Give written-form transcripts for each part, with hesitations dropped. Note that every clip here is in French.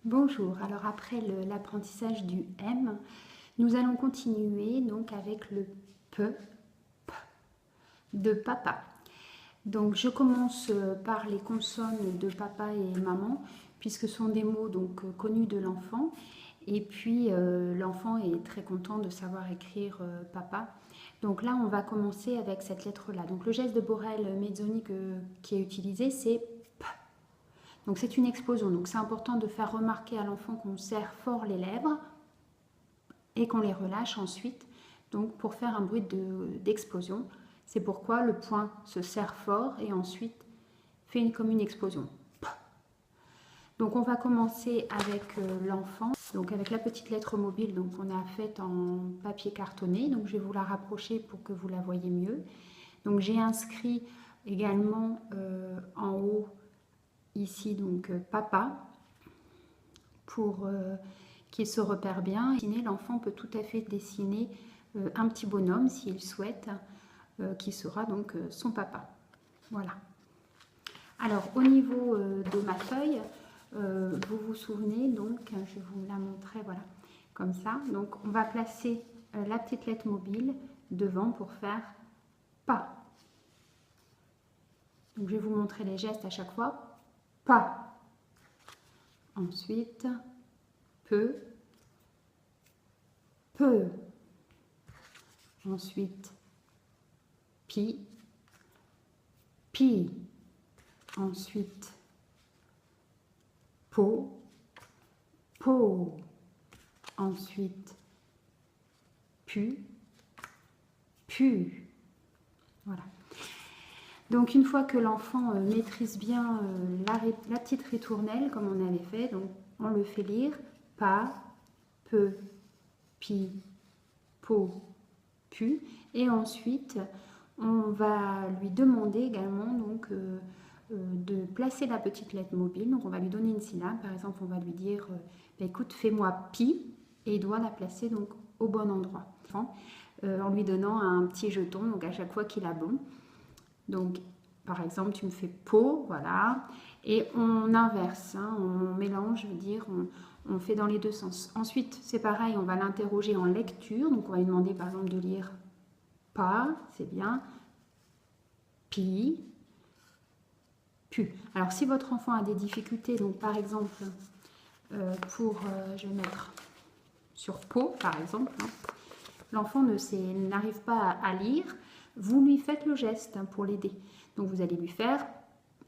Bonjour, alors après l'apprentissage du M, nous allons continuer donc avec le P de papa. Donc je commence par les consonnes de papa et maman, puisque ce sont des mots donc connus de l'enfant. Et puis l'enfant est très content de savoir écrire papa. Donc là, on va commencer avec cette lettre-là. Donc le geste de Borel-Mezzoni qui est utilisé, c'est P. Donc c'est une explosion. Donc c'est important de faire remarquer à l'enfant qu'on serre fort les lèvres et qu'on les relâche ensuite, donc pour faire un bruit d'explosion. C'est pourquoi le poing se serre fort et ensuite fait comme une explosion. Donc on va commencer avec l'enfant, donc avec la petite lettre mobile donc on a faite en papier cartonné. Donc je vais vous la rapprocher pour que vous la voyez mieux. Donc j'ai inscrit également en haut ici donc papa pour qu'il se repère bien. L'enfant peut tout à fait dessiner un petit bonhomme s'il souhaite, qui sera donc son papa. Voilà. Alors au niveau de ma feuille, vous vous souvenez donc, je vais vous la montrer, voilà, comme ça. Donc on va placer la petite lettre mobile devant pour faire pas. Donc je vais vous montrer les gestes à chaque fois. Pas. Ensuite, peu. Peu. Ensuite, pi. Pi. Ensuite, po. Po. Ensuite, pu. Pu. Voilà. Donc une fois que l'enfant maîtrise bien la petite ritournelle, comme on avait fait, donc on le fait lire pas, peu, pi, po, pu. Et ensuite, on va lui demander également donc, de placer la petite lettre mobile. Donc on va lui donner une syllabe. Par exemple, on va lui dire bah, écoute, fais-moi pi, et il doit la placer donc au bon endroit. En lui donnant un petit jeton, donc à chaque fois qu'il a bon. Donc, par exemple, tu me fais pot, voilà, et on inverse, hein, on mélange, je veux dire, on fait dans les deux sens. Ensuite, c'est pareil, on va l'interroger en lecture, donc on va lui demander par exemple de lire pas, c'est bien, pi, pu. Alors, si votre enfant a des difficultés, donc par exemple, je vais mettre sur pot, par exemple, hein, l'enfant n'arrive pas à lire, vous lui faites le geste pour l'aider. Donc vous allez lui faire,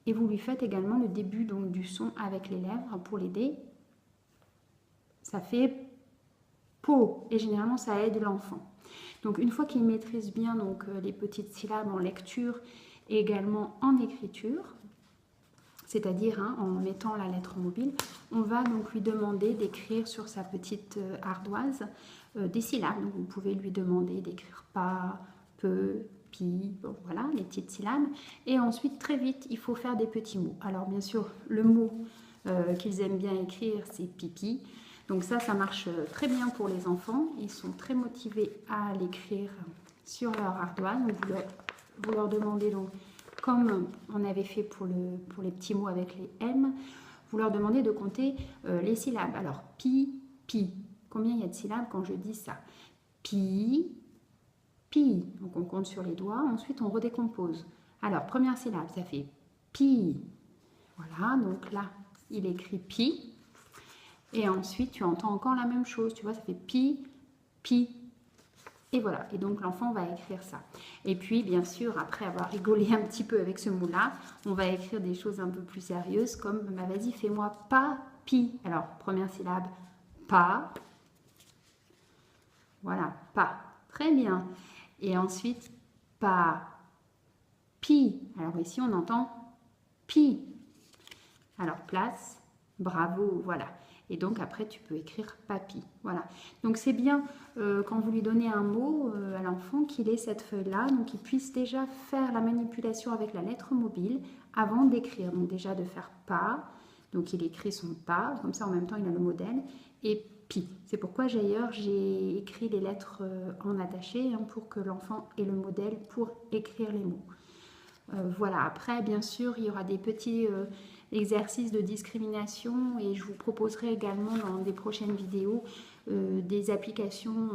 et vous lui faites également le début donc, du son avec les lèvres pour l'aider. Ça fait po, et généralement ça aide l'enfant. Donc une fois qu'il maîtrise bien donc, les petites syllabes en lecture et également en écriture, c'est-à-dire hein, en mettant la lettre mobile, on va donc lui demander d'écrire sur sa petite ardoise des syllabes. Donc vous pouvez lui demander d'écrire pas, peu, pi, bon, voilà, les petites syllabes. Et ensuite, très vite, il faut faire des petits mots. Alors bien sûr, le mot qu'ils aiment bien écrire, c'est pipi. Donc ça marche très bien pour les enfants. Ils sont très motivés à l'écrire sur leur ardoise. Donc vous leur demandez donc, comme on avait fait pour les petits mots avec les M, vous leur demandez de compter les syllabes. Alors, pi, pi. Combien il y a de syllabes quand je dis ça? Pi, pi. Donc, on compte sur les doigts. Ensuite, on redécompose. Alors, première syllabe, ça fait pi. Voilà, donc là, il écrit pi. Et ensuite, tu entends encore la même chose. Tu vois, ça fait pi, pi. Et voilà, et donc l'enfant va écrire ça. Et puis, bien sûr, après avoir rigolé un petit peu avec ce mot-là, on va écrire des choses un peu plus sérieuses comme, bah, vas-y, fais-moi pas, pi. Alors, première syllabe, pas. Voilà, pas. Très bien. Et ensuite, pas, pi. Alors ici, on entend pi. Alors, place, bravo, voilà. Et donc après, tu peux écrire papy. Voilà. Donc c'est bien quand vous lui donnez un mot à l'enfant qu'il ait cette feuille-là, donc qu'il puisse déjà faire la manipulation avec la lettre mobile avant d'écrire. Donc déjà de faire pas, donc il écrit son pas, comme ça en même temps il a le modèle, et pi. C'est pourquoi d'ailleurs j'ai écrit les lettres en attaché hein, pour que l'enfant ait le modèle pour écrire les mots. Voilà, après, bien sûr, il y aura des petits exercices de discrimination et je vous proposerai également dans des prochaines vidéos des applications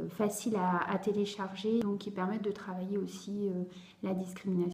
faciles à télécharger, donc qui permettent de travailler aussi la discrimination.